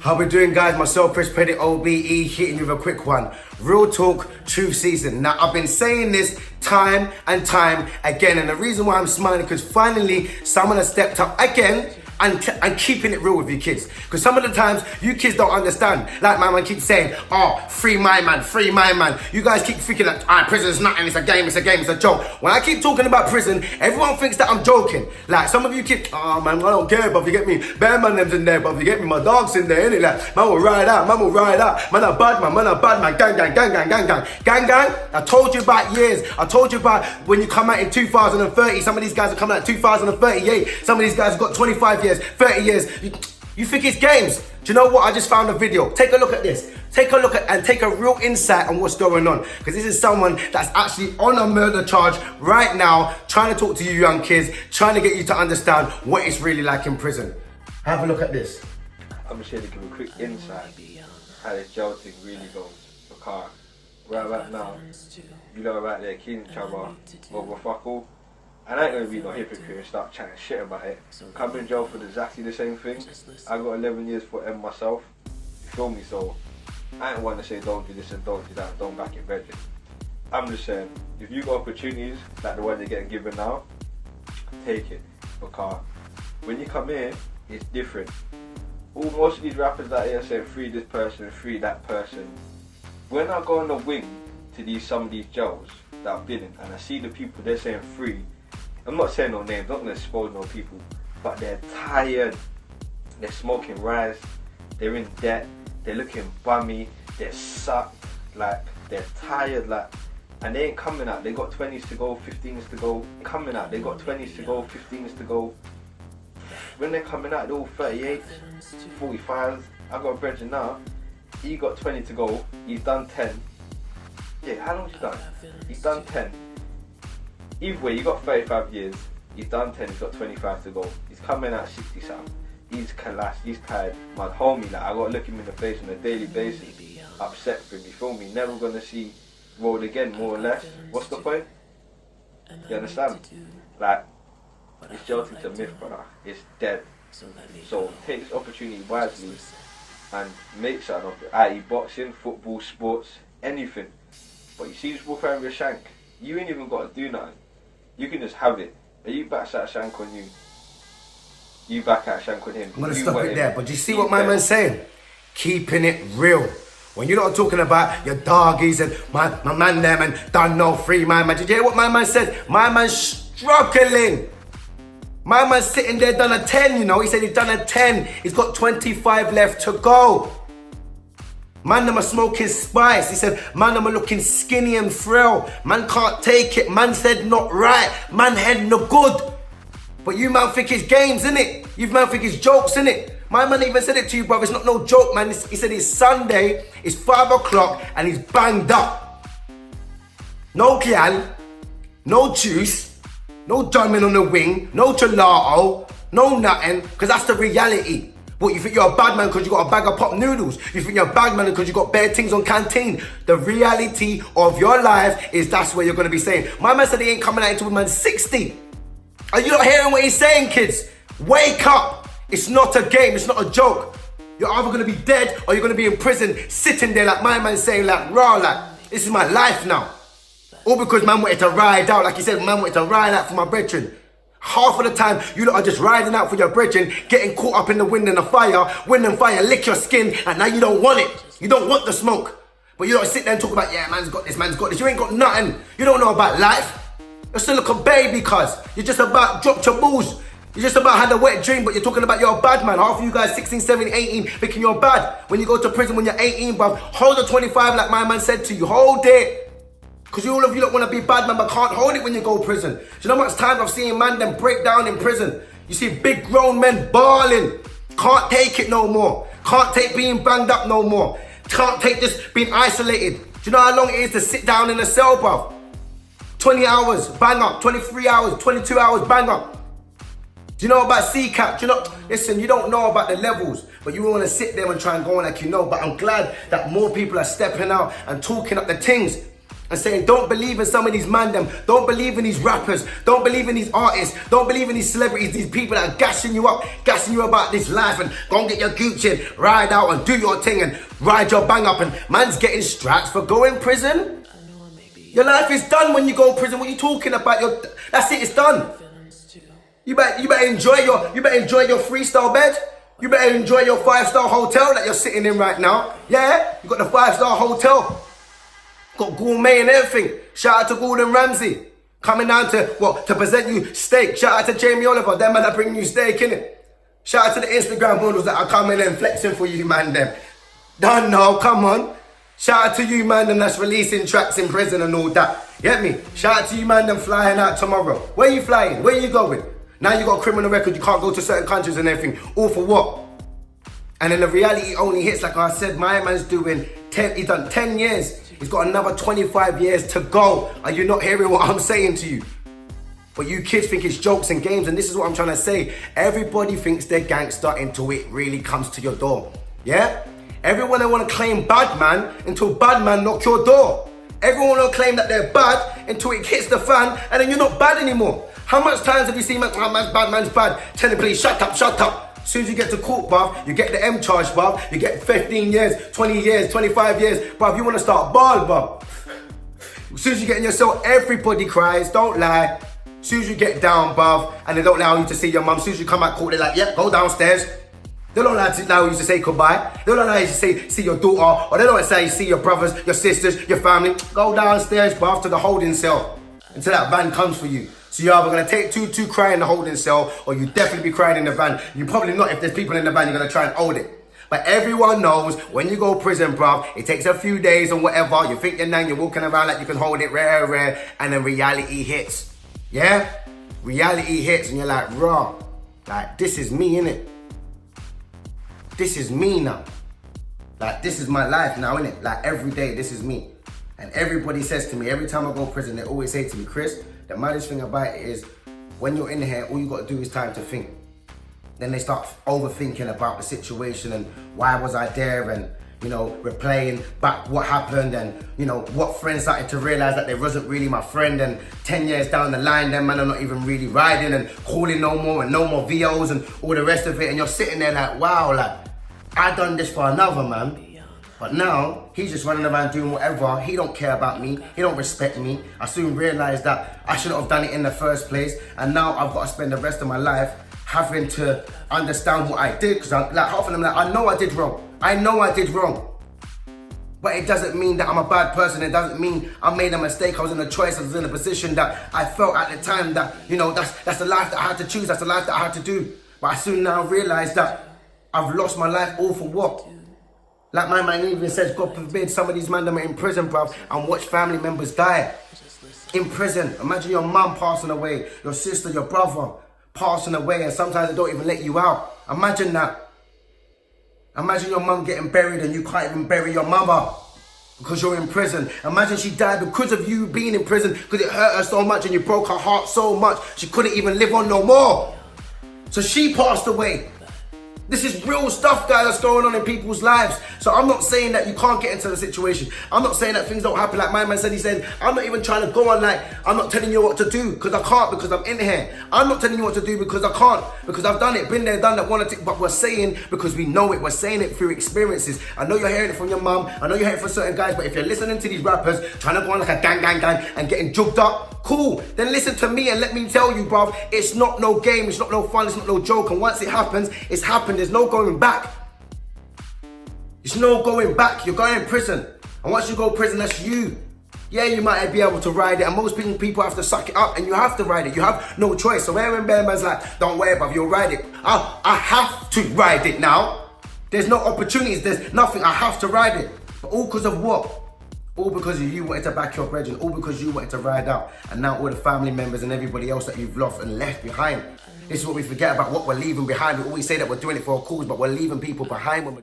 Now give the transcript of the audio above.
How we doing, guys? Myself, Preddie OBE, hitting you with a quick one. Real talk, truth season. Now, I've been saying this time and time again, and the reason why I'm smiling because finally someone has stepped up again and keeping it real with you kids. Because some of the times you kids don't understand. Like my man keeps saying, "Oh, free my man, free my man." You guys keep thinking that prison's nothing, it's a game, it's a game, it's a joke. When I keep talking about prison, everyone thinks that I'm joking. Like some of you keep, "Oh man, I don't care, but you get me. Bear man them's in there, but you get me. My dog's in there, innit? Like man will ride out, man will ride out. Man a bad man, gang, gang, gang, gang, gang, gang, gang, gang. I told you about years. I told you about when you come out in 2030. Some of these guys are coming out in 2038. Some of these guys have got 25 years, 30 years. You think it's games? Do you know what? I just found a video. Take a look at this. Take a look at and take a real insight on what's going on. Because this is someone that's actually on a murder charge right now, trying to talk to you young kids, trying to get you to understand what it's really like in prison. Have a look at this. I'm just here to give a quick insight how this jail thing really goes. Because right now, you know right there killing each other over fuck all. And I ain't gonna be no hypocrite and start chatting shit about it. Come in jail for exactly the same thing. I got 11 years for M myself. You feel me? So I ain't want to say don't do this and don't do that, don't back it ready. I'm just saying, if you got opportunities like the one you're getting given now, take it. Because when you come here, it's different. Most of these rappers that here saying free this person, free that person. When I go on the wing to some of these jails that I've been in and I see the people they're saying free, I'm not saying no names, I'm not going to expose no people, but they're tired, they're smoking rice, they're in debt, they're looking bummy, they're sucked, like, they're tired, like, and they ain't coming out. They got 20s to go, 15s to go, coming out, they got 20s to go, 15s to go. When they're coming out, they're all 38s, 45s. I got a brother now, he got 20 to go, he's done 10. Yeah, how long's he done? He's done 10. Either way, you got 35 years, he's done 10, he's got 25 to go. He's coming out 60 something. He's collapsed, he's tired. My homie, like, I gotta look him in the face on a daily basis. Upset for him, you feel me? Never gonna see road again, more or less. What's the point? You understand? Like, this jail thing's a myth, brother. It's dead. So take this opportunity wisely and make something of it. I.e. boxing, football, sports, anything. But you see this walk around with a shank, you ain't even got to do nothing. You can just have it. And you back that shank on you. You back out shank on him. I'm gonna stop it there, but you see what my man's saying? Keeping it real. When you're not talking about your doggies and my man them and done no free my man. Did you hear what my man said? My man's struggling. My man's sitting there done a 10, you know. He said he's done a 10. He's got 25 left to go. Man, them are smoking spice. He said, man, them are looking skinny and frail. Man can't take it. Man said not right. Man head no good. But you man think it's games, innit? You man think it's jokes, innit? My man even said it to you, brother. It's not no joke, man. He said it's Sunday, it's 5 o'clock, and he's banged up. No gal, no juice, no drumming on the wing, no gelato, no nothing, because that's the reality. What, you think you're a bad man because you got a bag of pop noodles? You think you're a bad man because you got bare things on canteen? The reality of your life is that's where you're going to be saying. My man said he ain't coming out until man's 60. Are you not hearing what he's saying, kids? Wake up. It's not a game. It's not a joke. You're either going to be dead or you're going to be in prison sitting there like my man saying like, raw, like, this is my life now. All because man wanted to ride out. Like he said, man wanted to ride out for my brethren. Half of the time, you lot are just riding out for your brethren, getting caught up in the wind and the fire, lick your skin, and now you don't want it. You don't want the smoke. But you don't sit there and talk about, yeah, man's got this, man's got this. You ain't got nothing. You don't know about life. You're still like a baby, cuz. You're just about dropped your balls. You're just about had a wet dream, but you're talking about you're a bad man. Half of you guys, 16, 17, 18, thinking you're bad. When you go to prison when you're 18, bruv, hold the 25 like my man said to you. Hold it. Because all of you don't want to be bad man, but can't hold it when you go to prison. Do you know how much time I've seen man them break down in prison? You see big grown men bawling. Can't take it no more. Can't take being banged up no more. Can't take this being isolated. Do you know how long it is to sit down in a cell, bruv? 20 hours, bang up. 23 hours, 22 hours, bang up. Do you know about CCAP? Do you know? Listen, you don't know about the levels, but you want to sit there and try and go on like you know. But I'm glad that more people are stepping out and talking up the things. and saying, don't believe in some of these man them, don't believe in these rappers, don't believe in these artists, don't believe in these celebrities, these people that are gassing you up, gassing you about this life, and go and get your Gucci and ride out and do your thing and ride your bang up, and man's getting straps for going prison. Your life is done when you go to prison. What are you talking about? That's it, it's done. You better enjoy your freestyle bed. You better enjoy your 5-star hotel that you're sitting in right now. Yeah? You got the 5-star hotel. Got gourmet and everything. Shout out to Gordon Ramsay. Coming down to present you steak. Shout out to Jamie Oliver. Them man are bringing you steak, innit? Shout out to the Instagram models that are coming and flexing for you, man, them. Don't know, come on. Shout out to you, man, them that's releasing tracks in prison and all that. Get me? Shout out to you, man, them flying out tomorrow. Where you flying? Where you going? Now you got a criminal record, you can't go to certain countries and everything. All for what? And then the reality only hits, like I said, my man's doing 10, he's done 10 years. He's got another 25 years to go. Are you not hearing what I'm saying to you? But you kids think it's jokes and games, and this is what I'm trying to say. Everybody thinks they're gangster until it really comes to your door. Yeah? Everyone they want to claim bad man until bad man knock your door. Everyone will claim that they're bad until it hits the fan, and then you're not bad anymore. How much times have you seen man's bad, tell him please shut up. As soon as you get to court, bruv, you get the M charge, bruv, you get 15 years, 20 years, 25 years, bruv, you want to start ball, bruv. As soon as you get in your cell, everybody cries, don't lie. As soon as you get down, bruv, and they don't allow you to see your mum, as soon as you come out court, they're like, yeah, go downstairs. They don't allow you to say goodbye. They don't allow you to see your daughter, or they don't allow you to see your brothers, your sisters, your family. Go downstairs, bruv, to the holding cell until that van comes for you. So you're either going to take two cry in the holding cell, or you definitely be crying in the van. You probably not, if there's people in the van, you're going to try and hold it. But everyone knows when you go to prison, bruv, it takes a few days or whatever. You think you're walking around like you can hold it rare, and then reality hits. Yeah? Reality hits, and you're like, raw. Like, this is me, innit? This is me now. Like, this is my life now, innit? Like, every day, this is me. And everybody says to me, every time I go to prison, they always say to me, Chris, the maddest thing about it is, when you're in here, all you got to do is time to think. Then they start overthinking about the situation and why was I there, and, you know, replaying back what happened, and, you know, what friends started to realize that they wasn't really my friend, and 10 years down the line, them man are not even really riding and calling no more, and no more VOs and all the rest of it, and you're sitting there like, wow, like, I done this for another man. But now, he's just running around doing whatever. He don't care about me. He don't respect me. I soon realized that I shouldn't have done it in the first place. And now I've got to spend the rest of my life having to understand what I did. Because I'm like, half of them like, I know I did wrong. I know I did wrong. But it doesn't mean that I'm a bad person. It doesn't mean I made a mistake. I was in a choice. I was in a position that I felt at the time that, you know, that's the life that I had to choose. That's the life that I had to do. But I soon now realized that I've lost my life all for what? Like my man even says, God forbid, some of these men are in prison, bruv, and watch family members die. In prison. Imagine your mum passing away, your sister, your brother passing away, and sometimes they don't even let you out. Imagine that. Imagine your mum getting buried and you can't even bury your mother because you're in prison. Imagine she died because of you being in prison, because it hurt her so much and you broke her heart so much she couldn't even live on no more. So she passed away. This is real stuff, guys, that's going on in people's lives. So I'm not saying that you can't get into the situation. I'm not saying that things don't happen. Like my man said, he said, I'm not even trying to go on like, I'm not telling you what to do because I can't, because I'm in here. I'm not telling you what to do because I can't, because I've done it, been there, done that, wanted to, but we're saying because we know it. We're saying it through experiences. I know you're hearing it from your mum. I know you're hearing it from certain guys, but if you're listening to these rappers trying to go on like a gang and getting jugged up, cool, then listen to me and let me tell you, bruv, it's not no game, it's not no fun, it's not no joke, and once it happens, it's happened, there's no going back. There's no going back, you're going in prison, and once you go to prison, that's you. Yeah, you might be able to ride it, and most people have to suck it up, and you have to ride it, you have no choice. So when Bear Man's like, don't worry, bruv, you'll ride it. I have to ride it now. There's no opportunities, there's nothing, I have to ride it. But all because of what? All because you wanted to back your brethren, all because you wanted to ride out, and now all the family members and everybody else that you've lost and left behind. This is what we forget about, what we're leaving behind. We always say that we're doing it for a cause, but we're leaving people behind when we're